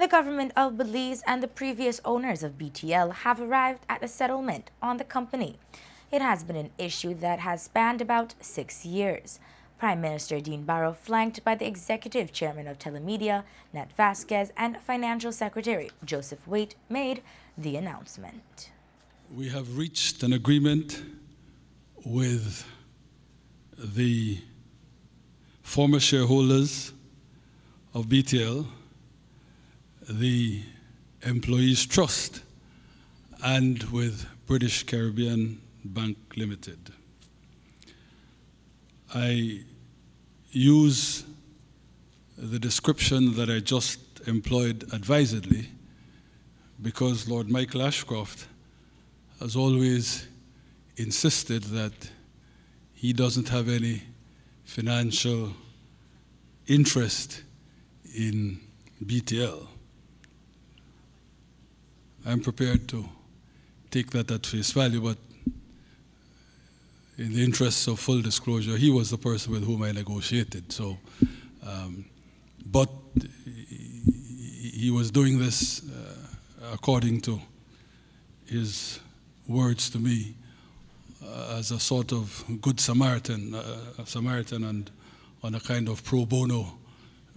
The government of Belize and the previous owners of BTL have arrived at a settlement on the company. It has been an issue that has spanned about 6 years. Prime Minister Dean Barrow, flanked by the Executive Chairman of Telemedia, Nat Vasquez, and Financial Secretary Joseph Waite, made the announcement. We have reached an agreement with the former shareholders of BTL, the Employees Trust, and with British Caribbean Bank Limited. I use the description that I just employed advisedly because Lord Michael Ashcroft has always insisted that he doesn't have any financial interest in BTL. I'm prepared to take that at face value, but in the interests of full disclosure, he was the person with whom I negotiated. So, but he was doing this according to his words to me as a sort of good Samaritan, and on a kind of pro bono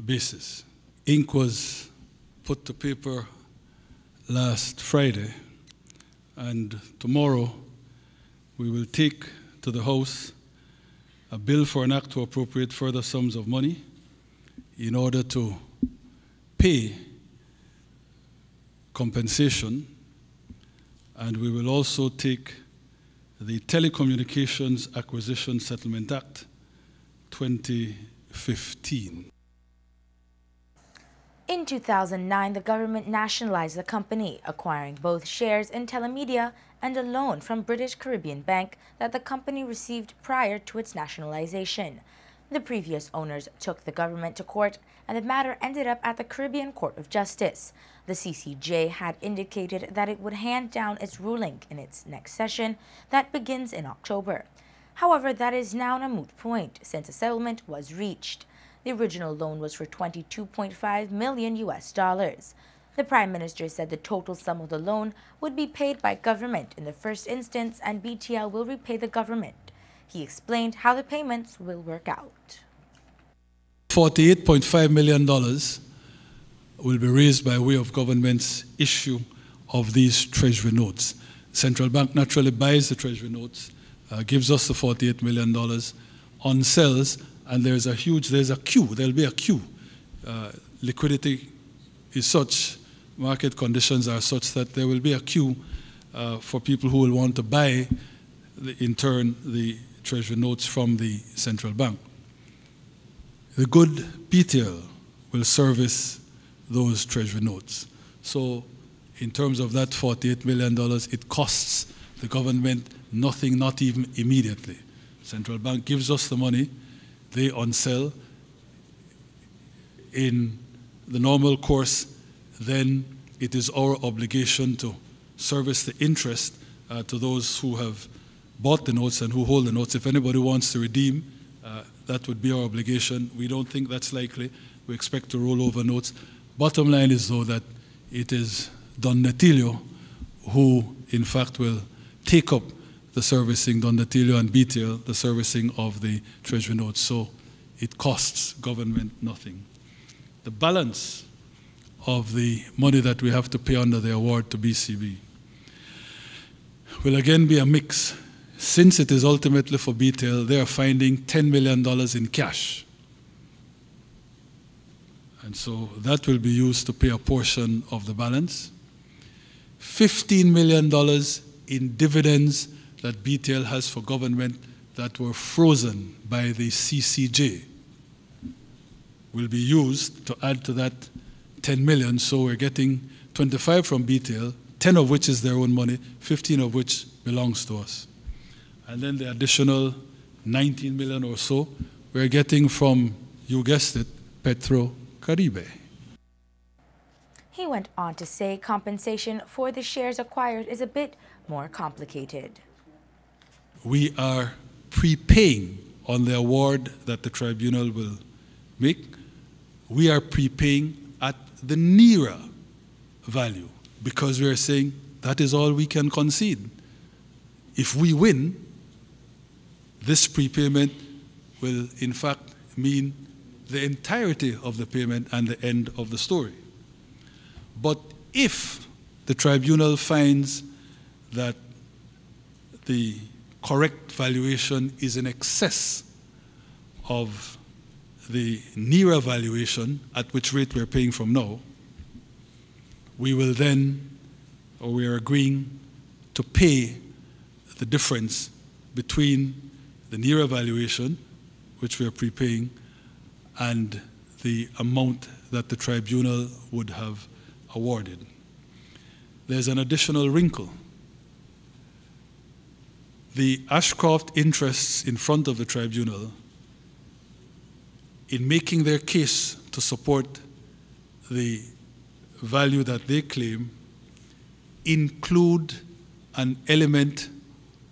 basis. Ink was put to paper last Friday, and tomorrow we will take to the House a bill for an act to appropriate further sums of money in order to pay compensation, and we will also take the Telecommunications Acquisition Settlement Act 2015. In 2009, the government nationalized the company, acquiring both shares in Telemedia and a loan from British Caribbean Bank that the company received prior to its nationalization. The previous owners took the government to court, and the matter ended up at the Caribbean Court of Justice. The CCJ had indicated that it would hand down its ruling in its next session that begins in October. However, that is now a moot point since a settlement was reached. The original loan was for $22.5 million. The Prime Minister said the total sum of the loan would be paid by government in the first instance, and BTL will repay the government. He explained how the payments will work out. $48.5 million will be raised by way of government's issue of these treasury notes. Central Bank naturally buys the treasury notes, gives us the $48 million on sales, and there's a queue, there'll be a queue. Liquidity is such, market conditions are such that there will be a queue for people who will want to buy, in turn, the treasury notes from the central bank. The good BTL will service those treasury notes. So in terms of that $48 million, it costs the government nothing, not even immediately. Central bank gives us the money, they unsell in the normal course, then it is our obligation to service the interest to those who have bought the notes and who hold the notes. If anybody wants to redeem, that would be our obligation. We don't think that's likely. We expect to roll over notes. Bottom line is, though, that it is Don Natilio who, in fact, will take up the servicing, Don Natilio and BTL, the servicing of the treasury notes. So it costs government nothing. The balance of the money that we have to pay under the award to BCB will again be a mix. Since it is ultimately for BTL, they are finding $10 million in cash. And so that will be used to pay a portion of the balance. $15 million in dividends that BTL has for government that were frozen by the CCJ will be used to add to that 10 million. So we're getting 25 from BTL, 10 of which is their own money, 15 of which belongs to us. And then the additional 19 million or so we're getting from, you guessed it, Petro Caribe. He went on to say compensation for the shares acquired is a bit more complicated. We are prepaying on the award that the tribunal will make. We are prepaying at the nearer value, because we are saying that is all we can concede. If we win, this prepayment will in fact mean the entirety of the payment and the end of the story. But if the tribunal finds that the correct valuation is in excess of the NERA valuation, at which rate we're paying from now, we will then, or we are agreeing to pay the difference between the NERA valuation, which we are prepaying, and the amount that the tribunal would have awarded. There's an additional wrinkle. The Ashcroft interests in front of the tribunal, in making their case to support the value that they claim, include an element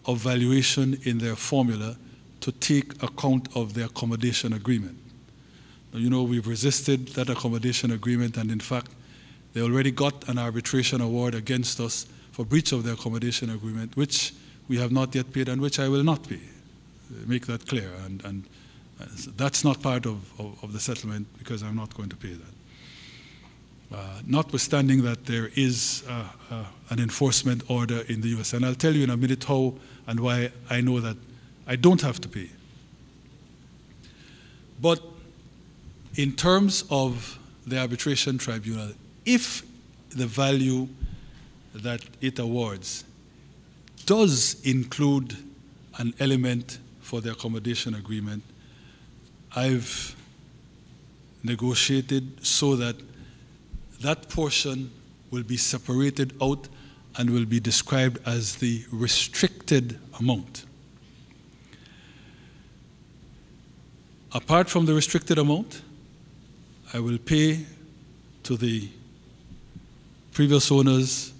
of valuation in their formula to take account of the accommodation agreement. Now, you know, we've resisted that accommodation agreement, and in fact, they already got an arbitration award against us for breach of the accommodation agreement, which we have not yet paid and which I will not pay. Make that clear. And that's not part of the settlement, because I'm not going to pay that. Notwithstanding that there is an enforcement order in the US. And I'll tell you in a minute how and why I know that I don't have to pay. But in terms of the arbitration tribunal, if the value that it awards does include an element for the accommodation agreement, I've negotiated so that that portion will be separated out and will be described as the restricted amount. Apart from the restricted amount, I will pay to the previous owners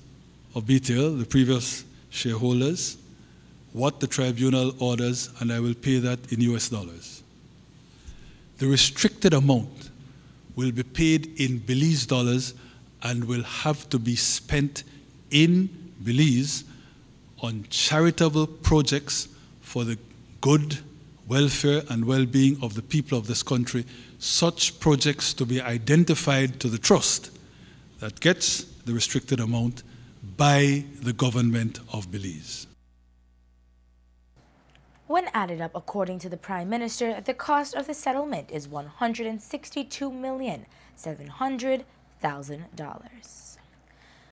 of BTL, the previous shareholders, what the tribunal orders, and I will pay that in US dollars. The restricted amount will be paid in Belize dollars and will have to be spent in Belize on charitable projects for the good welfare and well-being of the people of this country, such projects to be identified to the trust that gets the restricted amount by the government of Belize. When added up, according to the Prime Minister, the cost of the settlement is $162,700,000.